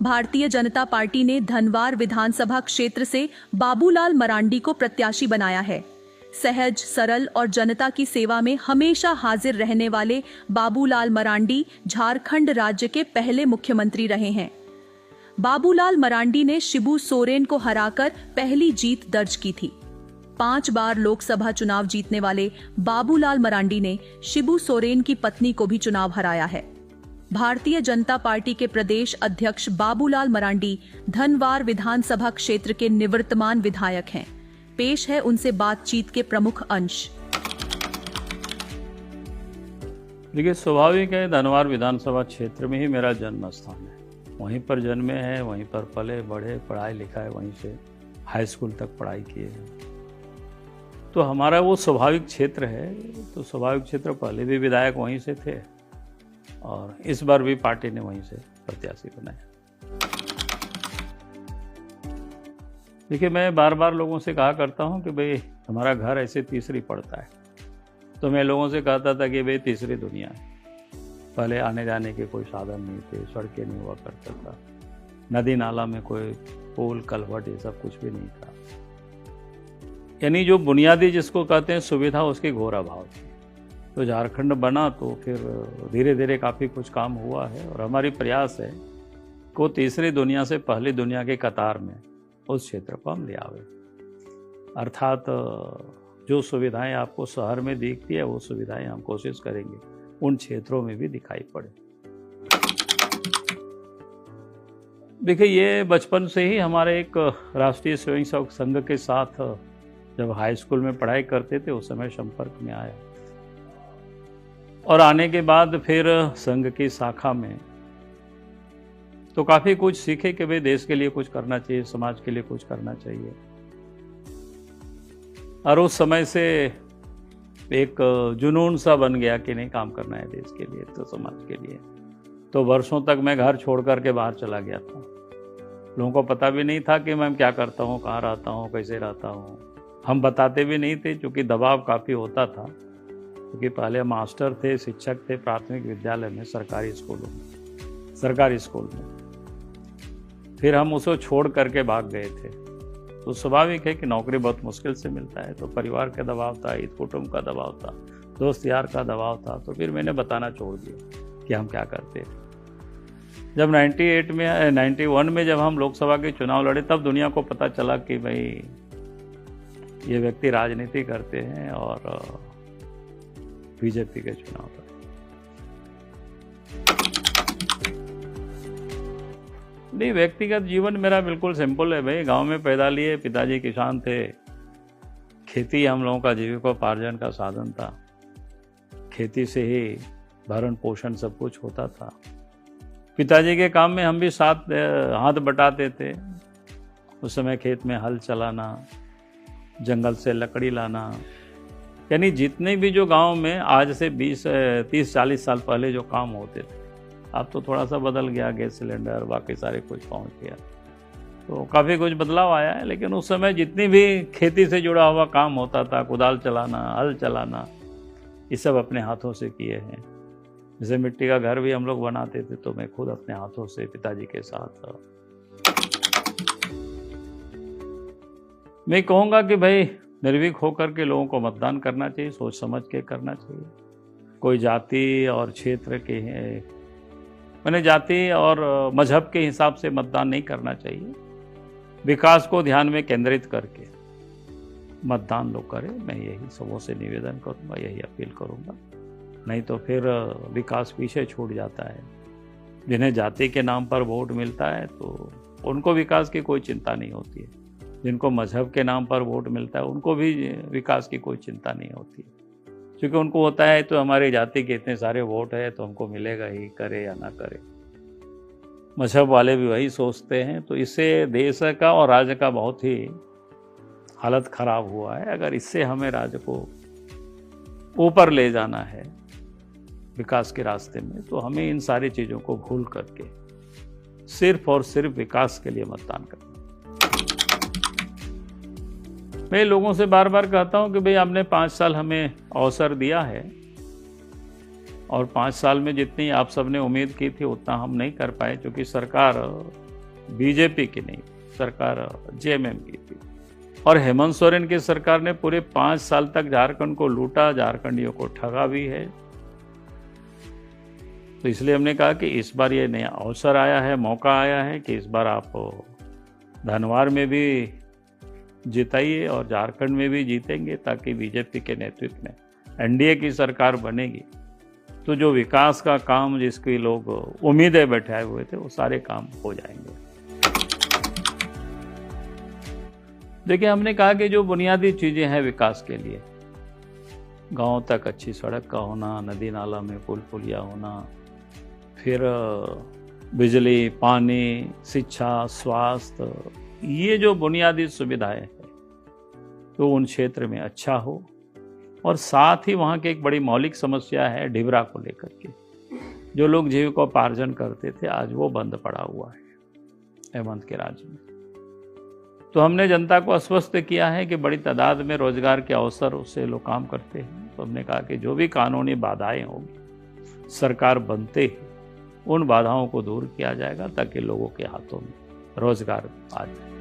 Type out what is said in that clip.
Bharatiya Janata party ने धनवार विधानसभा क्षेत्र से बाबूलाल मरांडी को प्रत्याशी बनाया है। सहज, सरल और जनता की सेवा में हमेशा हाजिर रहने वाले बाबूलाल मरांडी झारखंड राज्य के पहले मुख्यमंत्री रहे हैं। बाबूलाल मरांडी ने शिबू सोरेन को हराकर पहली जीत दर्ज की थी। 5 बार लोकसभा चुनाव जीतने वाले बाबूलाल मरांडी ने शिबू सोरेन की पत्नी को भी चुनाव हराया है। भारतीय जनता पार्टी के प्रदेश अध्यक्ष बाबूलाल मरांडी धनवार विधानसभा क्षेत्र के निवर्तमान विधायक हैं। पेश है उनसे बातचीत के प्रमुख अंश। देखिए, स्वाभाविक है, धनवार विधानसभा क्षेत्र में ही मेरा जन्म स्थान है। वहीं पर जन्मे हैं, वहीं पर पले बढ़े, पढ़ाई लिखाई वहीं से हाई स्कूल तक पढ़ाई किए हैं। तो हमारा वो स्वाभाविक क्षेत्र है। तो स्वाभाविक क्षेत्र पहले भी विधायक वहीं से थे और इस बार भी पार्टी ने वहीं से प्रत्याशी बनाया। देखिए, मैं बार बार लोगों से कहा करता हूं कि भाई हमारा घर ऐसे तीसरी पड़ता है। तो मैं लोगों से कहता था कि भाई तीसरी दुनिया है। पहले आने जाने के कोई साधन नहीं थे, सड़कें नहीं हुआ करता था, नदी नाला में कोई पुल कलवट ये सब कुछ भी नहीं था। यानी जो बुनियादी जिसको कहते हैं सुविधा, उसकी घोर अभाव थी। तो झारखंड बना तो फिर धीरे धीरे काफ़ी कुछ काम हुआ है और हमारी प्रयास है को तीसरी दुनिया से पहली दुनिया के कतार में उस क्षेत्र को हम ले आवे। अर्थात जो सुविधाएं आपको शहर में दिखती है वो सुविधाएं हम कोशिश करेंगे उन क्षेत्रों में भी दिखाई पड़े। देखिए, ये बचपन से ही हमारे एक राष्ट्रीय स्वयंसेवक संघ के साथ जब हाई स्कूल में पढ़ाई करते थे उस समय संपर्क में आया और आने के बाद फिर संघ की शाखा में तो काफ़ी कुछ सीखे कि भाई देश के लिए कुछ करना चाहिए, समाज के लिए कुछ करना चाहिए। और उस समय से एक जुनून सा बन गया कि नहीं, काम करना है देश के लिए, तो समाज के लिए। तो वर्षों तक मैं घर छोड़ करके बाहर चला गया था। लोगों को पता भी नहीं था कि मैं क्या करता हूँ, कहाँ रहता हूँ, कैसे रहता हूँ। हम बताते भी नहीं थे क्योंकि दबाव काफ़ी होता था, क्योंकि पहले मास्टर थे, शिक्षक थे प्राथमिक विद्यालय में, सरकारी स्कूल में। फिर हम उसे छोड़ करके भाग गए थे। तो स्वाभाविक है कि नौकरी बहुत मुश्किल से मिलता है। तो परिवार का दबाव था, हित कुटुंब का दबाव था, दोस्त यार का दबाव था। तो फिर मैंने बताना छोड़ दिया कि हम क्या करते हैं। जब 91 में जब हम लोकसभा के चुनाव लड़े तब दुनिया को पता चला कि भाई ये व्यक्ति राजनीति करते हैं और बीजेपी के चुनाव लड़े। नहीं, व्यक्तिगत जीवन मेरा बिल्कुल सिंपल है भाई। गांव में पैदा लिए, पिताजी किसान थे, खेती हम लोगों का जीविकोपार्जन का साधन था। खेती से ही भरण पोषण सब कुछ होता था। पिताजी के काम में हम भी साथ हाथ बटाते थे। उस समय खेत में हल चलाना, जंगल से लकड़ी लाना, यानी जितने भी जो गांव में आज से 30-40 साल पहले जो काम होते थे, अब तो थोड़ा सा बदल गया, गैस सिलेंडर बाकी सारे कुछ पहुंच गया, तो काफ़ी कुछ बदलाव आया है। लेकिन उस समय जितनी भी खेती से जुड़ा हुआ काम होता था, कुदाल चलाना, हल चलाना, ये सब अपने हाथों से किए हैं। जैसे मिट्टी का घर भी हम लोग बनाते थे तो मैं खुद अपने हाथों से पिताजी के साथ। मैं कहूँगा कि भाई निर्भीक होकर के लोगों को मतदान करना चाहिए, सोच समझ के करना चाहिए। कोई जाति और क्षेत्र के मैंने जाति और मजहब के हिसाब से मतदान नहीं करना चाहिए। विकास को ध्यान में केंद्रित करके मतदान लोग करें। मैं यही सबों से निवेदन करूँगा, यही अपील करूँगा। नहीं तो फिर विकास पीछे छूट जाता है। जिन्हें जाति के नाम पर वोट मिलता है तो उनको विकास की कोई चिंता नहीं होती है। जिनको मजहब के नाम पर वोट मिलता है उनको भी विकास की कोई चिंता नहीं होती है, क्योंकि उनको होता है तो हमारी जाति के इतने सारे वोट है तो हमको मिलेगा ही, करे या ना करे। मजहब वाले भी वही सोचते हैं। तो इससे देश का और राज्य का बहुत ही हालत खराब हुआ है। अगर इससे हमें राज्य को ऊपर ले जाना है विकास के रास्ते में, तो हमें इन सारी चीज़ों को भूल करके सिर्फ और सिर्फ विकास के लिए मतदान करना। मैं लोगों से बार बार कहता हूं कि भाई आपने 5 साल हमें अवसर दिया है और 5 साल में जितनी आप सबने उम्मीद की थी उतना हम नहीं कर पाए, क्योंकि सरकार बीजेपी की नहीं, सरकार जेएमएम की थी। और हेमंत सोरेन की सरकार ने पूरे 5 साल तक झारखंड को लूटा, झारखंडियों को ठगा भी है। तो इसलिए हमने कहा कि इस बार ये नया अवसर आया है, मौका आया है कि इस बार आप धनवार में भी जिताइए और झारखंड में भी जीतेंगे, ताकि बीजेपी के नेतृत्व में एनडीए की सरकार बनेगी तो जो विकास का काम जिसकी लोग उम्मीदें बैठाए हुए थे वो सारे काम हो जाएंगे। देखिए, हमने कहा कि जो बुनियादी चीजें हैं विकास के लिए, गांव तक अच्छी सड़क का होना, नदी नाला में पुल पुलिया होना, फिर बिजली, पानी, शिक्षा, स्वास्थ्य, ये जो बुनियादी सुविधाएं हैं तो उन क्षेत्र में अच्छा हो। और साथ ही वहाँ की एक बड़ी मौलिक समस्या है ढिबरा को लेकर के, जो लोग जीविकोपार्जन करते थे आज वो बंद पड़ा हुआ है हेमंत के राज में। तो हमने जनता को आश्वस्त किया है कि बड़ी तादाद में रोजगार के अवसर उससे लोग काम करते हैं। तो हमने कहा कि जो भी कानूनी बाधाएं होंगी सरकार बनते ही उन बाधाओं को दूर किया जाएगा ताकि लोगों के हाथों में रोजगार आ जाए।